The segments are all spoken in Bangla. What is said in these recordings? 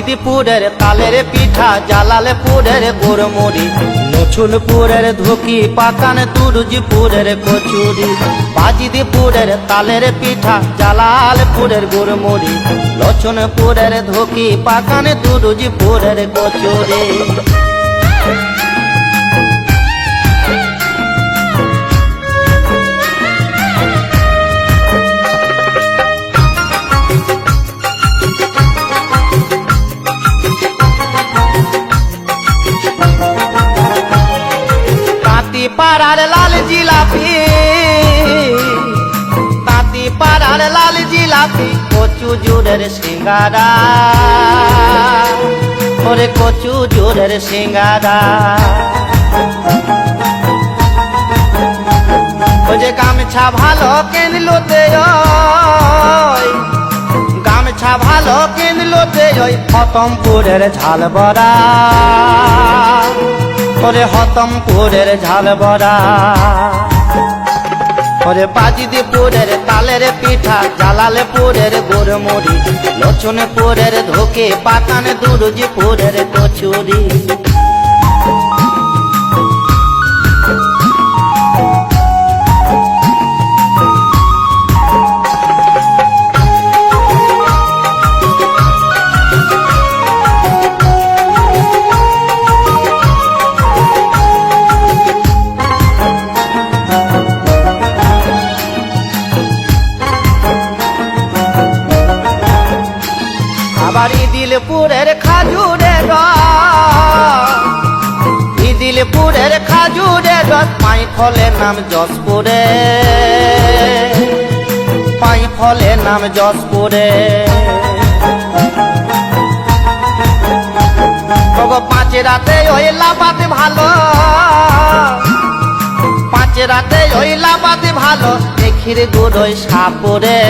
বাজিদপুরের তালের পিঠা, জালালপুরের গুড়মুড়ি, নছুলপুরের ধুকি, পাকান তুরুজপুরের কচুরি। বাজিদপুরের তালের পিঠা, জালালপুরের গুড়মুড়ি, লছনপুরের ধুকি, পাকান তুরুজপুরের কচুরি। পাড়ার লাল জিলাপি, তাঁতি পাড়ার লাল জিলাপি, কচু জোরের সিঙ্গারা, ওরে কচু জোরের সিঙ্গারা। ও যে গামছা ভালো কিনলোতে, গামছা ভালো কিনলোতে, ওই হতমপুরের ঝাল বড়া, ওরে হতমপুরের ঝাল বড়া। ওরে বাজিদপুরের তালের পিঠা, জালালপুরের গুড়মুড়ি, লছনপুরের ধুকি, পাকান তুরুজপুরের কচুরি। আবার ইদিলপুরের খাজুরের রস, ইদিলপুরের খাজুরের রস, পাই ফলের নাম যশপুরে, পাই ফলের নাম যশপুরে। পাঁচ রাতে ওই লাবাতে ভালো, পাঁচ রাতে ওই লাবাতে ভালো, দেখির গুড়োয় সাপুরে,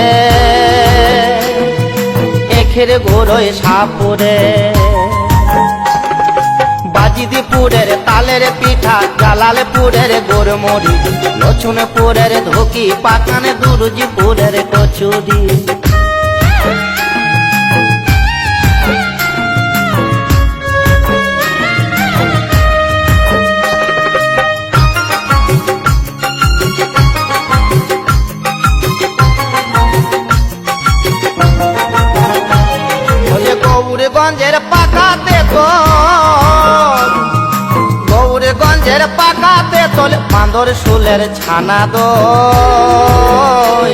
এখের গোড়োয় সাপুরে। বাজিদপুরের তালের পিঠা, জালালপুরের গুড়মুড়ি, লছনপুরের ধুকি, পাকান তুরুজপুরের কচুরি। গৌরগঞ্জের পাকাতে তোল, গৌরগঞ্জের পাকাতে তোল, বাঁদর শুলের ছানা দই,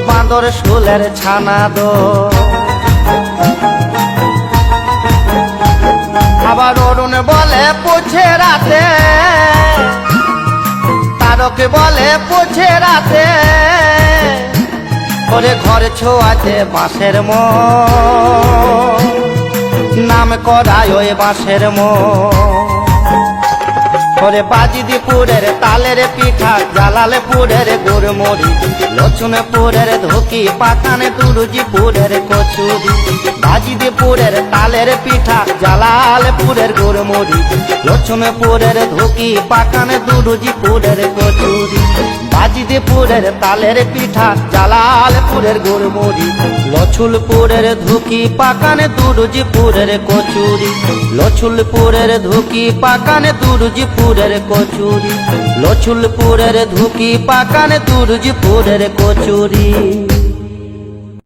বাঁদর শুলের ছানা দই। আবার অরুণ বলে পুছে রাতে, তারকে বলে পুছে রাতে, ওরে ঘরে ছোঁয়াতে বাঁশের মন, নাম করায় ওই বাঁশের মন। ওরে বাজিদপুরের তালের পিঠা, জালালপুরের গুড়মুড়ি, লছনপুরের ধুকি, পাকান তুরুজপুরের কচুরি। বাজিদপুরের তালের পিঠা, জালালপুরের গুড়মুড়ি, লছনপুরের ধুকি, পাকান তুরুজপুরের কচুরি। বাজিদপুরের তালের পিঠা, জালালপুরের গুড়মুড়ি, লছুলপুরের ধুকি, পাকান তুরুজপুরের কচুরি। লছুলপুরের ধুকি, পাকান তুরুজপুরের কচুরি, লছুলপুরের ধুকি, পাকান তুরুজপুরের কচুরি।